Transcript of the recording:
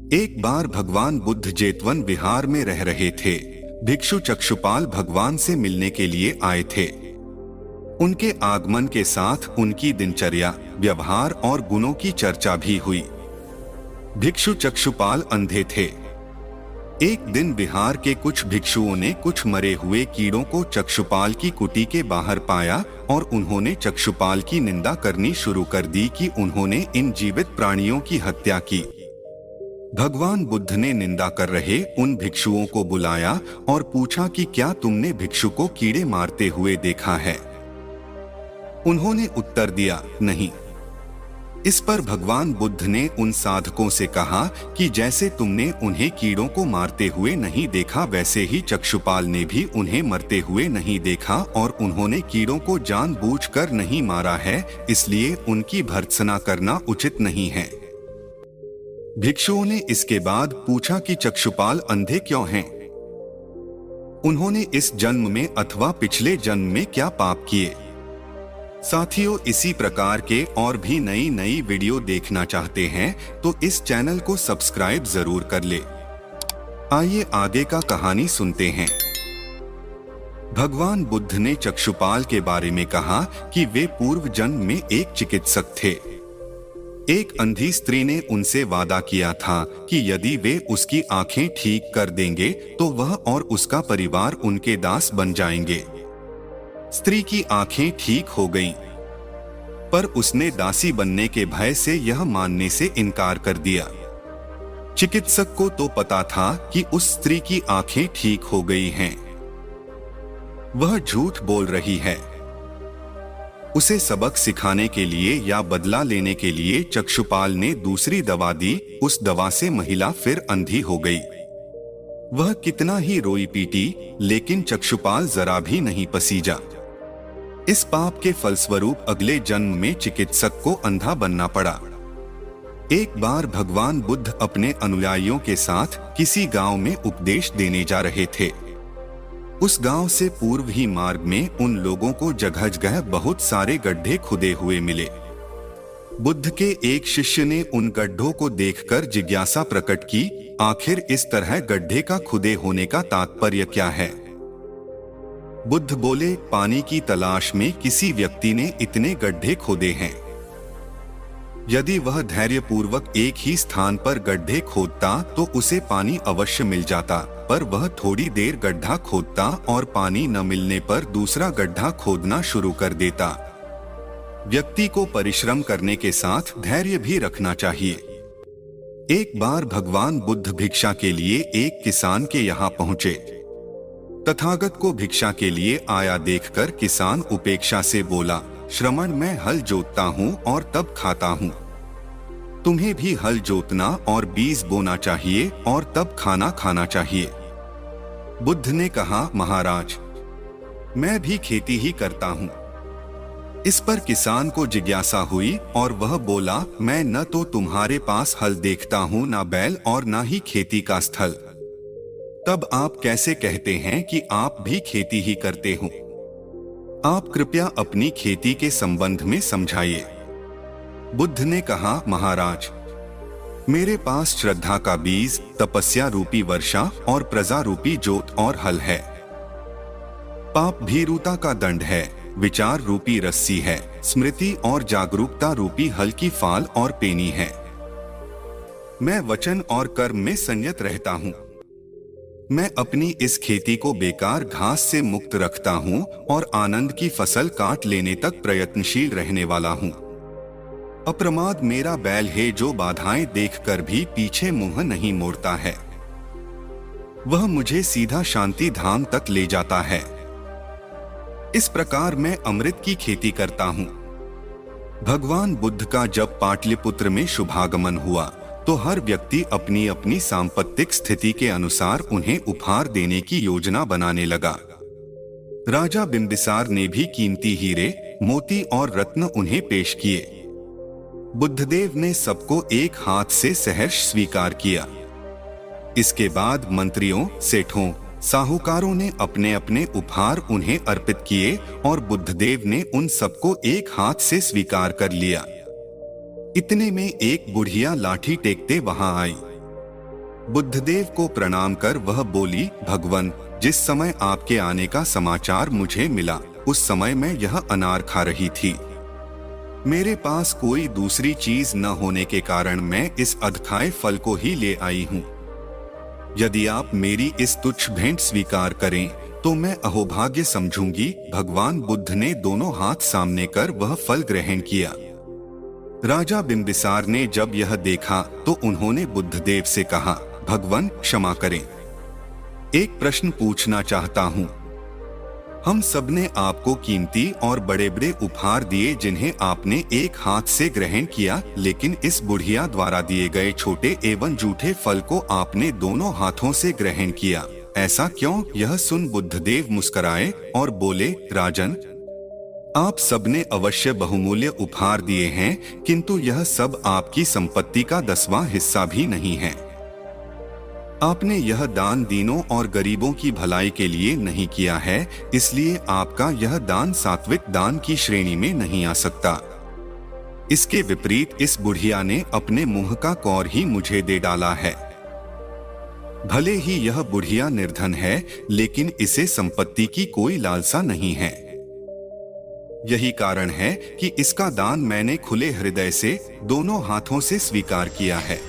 एक बार भगवान बुद्ध जेतवन विहार में रह रहे थे। भिक्षु चक्षुपाल भगवान से मिलने के लिए आए थे। उनके आगमन के साथ उनकी दिनचर्या, व्यवहार और गुणों की चर्चा भी हुई। भिक्षु चक्षुपाल अंधे थे। एक दिन विहार के कुछ भिक्षुओं ने कुछ मरे हुए कीड़ों को चक्षुपाल की कुटी के बाहर पाया और उन्होंने चक्षुपाल की निंदा करनी शुरू कर दी कि उन्होंने इन जीवित प्राणियों की हत्या की। भगवान बुद्ध ने निंदा कर रहे उन भिक्षुओं को बुलाया और पूछा कि क्या तुमने भिक्षु को कीड़े मारते हुए देखा है? उन्होंने उत्तर दिया, नहीं। इस पर भगवान बुद्ध ने उन साधकों से कहा कि जैसे तुमने उन्हें कीड़ों को मारते हुए नहीं देखा, वैसे ही चक्षुपाल ने भी उन्हें मरते हुए नहीं देखा और उन्होंने कीड़ों को जानबूझकर नहीं मारा है, इसलिए उनकी भर्त्सना करना उचित नहीं है। भिक्षुओं ने इसके बाद पूछा कि चक्षुपाल अंधे क्यों हैं? उन्होंने इस जन्म में अथवा पिछले जन्म में क्या पाप किए? साथियों, इसी प्रकार के और भी नई वीडियो देखना चाहते हैं तो इस चैनल को सब्सक्राइब जरूर कर ले। आइए आगे का कहानी सुनते हैं। भगवान बुद्ध ने चक्षुपाल के बारे में कहा कि वे पूर्व जन्म में एक चिकित्सक थे। एक अंधी स्त्री ने उनसे वादा किया था कि यदि वे उसकी आंखें ठीक कर देंगे तो वह और उसका परिवार उनके दास बन जाएंगे। स्त्री की आंखें ठीक हो गईं, पर उसने दासी बनने के भय से यह मानने से इनकार कर दिया। चिकित्सक को तो पता था कि उस स्त्री की आंखें ठीक हो गई हैं। वह झूठ बोल रही है। उसे सबक सिखाने के लिए या बदला लेने के लिए चक्षुपाल ने दूसरी दवा दी। उस दवा से महिला फिर अंधी हो गई। वह कितना ही रोई पीटी, लेकिन चक्षुपाल जरा भी नहीं पसीजा। इस पाप के फलस्वरूप अगले जन्म में चिकित्सक को अंधा बनना पड़ा। एक बार भगवान बुद्ध अपने अनुयायियों के साथ किसी गांव में उपदेश देने जा रहे थे। उस गांव से पूर्व ही मार्ग में उन लोगों को जगह जगह बहुत सारे गड्ढे खुदे हुए मिले। बुद्ध के एक शिष्य ने उन गड्ढों को देखकर जिज्ञासा प्रकट की, आखिर इस तरह गड्ढे का खुदे होने का तात्पर्य क्या है? बुद्ध बोले, पानी की तलाश में किसी व्यक्ति ने इतने गड्ढे खोदे हैं। यदि वह धैर्यपूर्वक एक ही स्थान पर गड्ढे खोदता तो उसे पानी अवश्य मिल जाता, पर वह थोड़ी देर गड्ढा खोदता और पानी न मिलने पर दूसरा गड्ढा खोदना शुरू कर देता। व्यक्ति को परिश्रम करने के साथ धैर्य भी रखना चाहिए। एक बार भगवान बुद्ध भिक्षा के लिए एक किसान के यहाँ पहुँचे। तथागत को भिक्षा के लिए आया देखकर किसान उपेक्षा से बोला, श्रमण, मैं हल जोतता हूँ और तब खाता हूँ। तुम्हें भी हल जोतना और बीज बोना चाहिए और तब खाना खाना चाहिए। बुद्ध ने कहा, महाराज, मैं भी खेती ही करता हूँ। इस पर किसान को जिज्ञासा हुई और वह बोला, मैं न तो तुम्हारे पास हल देखता हूँ, न बैल और न ही खेती का स्थल। तब आप कैसे कहते हैं कि आप भी खेती ही करते हो? आप कृपया अपनी खेती के संबंध में समझाइए। बुद्ध ने कहा, महाराज, मेरे पास श्रद्धा का बीज, तपस्या रूपी वर्षा और प्रजा रूपी जोत और हल है। पाप भीरुता का दंड है, विचार रूपी रस्सी है, स्मृति और जागरूकता रूपी हल की फाल और पेनी है। मैं वचन और कर्म में संयत रहता हूँ। मैं अपनी इस खेती को बेकार घास से मुक्त रखता हूँ और आनंद की फसल काट लेने तक प्रयत्नशील रहने वाला हूँ। अप्रमाद मेरा बैल है जो बाधाएं देखकर भी पीछे मुंह नहीं मोड़ता है। वह मुझे सीधा शांति धाम तक ले जाता है। इस प्रकार मैं अमृत की खेती करता हूँ। भगवान बुद्ध का जब पाटलिपुत्र में शुभागमन हुआ तो हर व्यक्ति अपनी अपनी सांपत्तिक स्थिति के अनुसार उन्हें उपहार देने की योजना बनाने लगा। राजा बिंबिसार ने भी कीमती हीरे, मोती और रत्न उन्हें पेश किए। बुद्धदेव ने सबको एक हाथ से सहर्ष स्वीकार किया। इसके बाद मंत्रियों, सेठों, साहूकारों ने अपने अपने उपहार उन्हें अर्पित किए और बुद्धदेव ने उन सबको एक हाथ से स्वीकार कर लिया। इतने में एक बुढ़िया लाठी टेकते वहां आई। बुद्धदेव को प्रणाम कर वह बोली, भगवन, जिस समय आपके आने का समाचार मुझे मिला उस समय मैं यह अनार खा रही थी। मेरे पास कोई दूसरी चीज न होने के कारण मैं इस अधखाए फल को ही ले आई हूँ। यदि आप मेरी इस तुच्छ भेंट स्वीकार करें तो मैं अहोभाग्य समझूंगी। भगवान बुद्ध ने दोनों हाथ सामने कर वह फल ग्रहण किया। राजा बिंबिसार ने जब यह देखा तो उन्होंने बुद्धदेव से कहा, भगवन क्षमा करें, एक प्रश्न पूछना चाहता हूँ। हम सबने आपको कीमती और बड़े बड़े उपहार दिए जिन्हें आपने एक हाथ से ग्रहण किया, लेकिन इस बुढ़िया द्वारा दिए गए छोटे एवं जूठे फल को आपने दोनों हाथों से ग्रहण किया, ऐसा क्यों? यह सुन बुद्धदेव मुस्कुराए और बोले, राजन, आप सबने अवश्य बहुमूल्य उपहार दिए हैं, किंतु यह सब आपकी संपत्ति का 10वां हिस्सा भी नहीं है। आपने यह दान दीनों और गरीबों की भलाई के लिए नहीं किया है, इसलिए आपका यह दान सात्विक दान की श्रेणी में नहीं आ सकता। इसके विपरीत इस बुढ़िया ने अपने मुंह का कौर ही मुझे दे डाला है। भले ही यह बुढ़िया निर्धन है, लेकिन इसे संपत्ति की कोई लालसा नहीं है। यही कारण है कि इसका दान मैंने खुले हृदय से दोनों हाथों से स्वीकार किया है।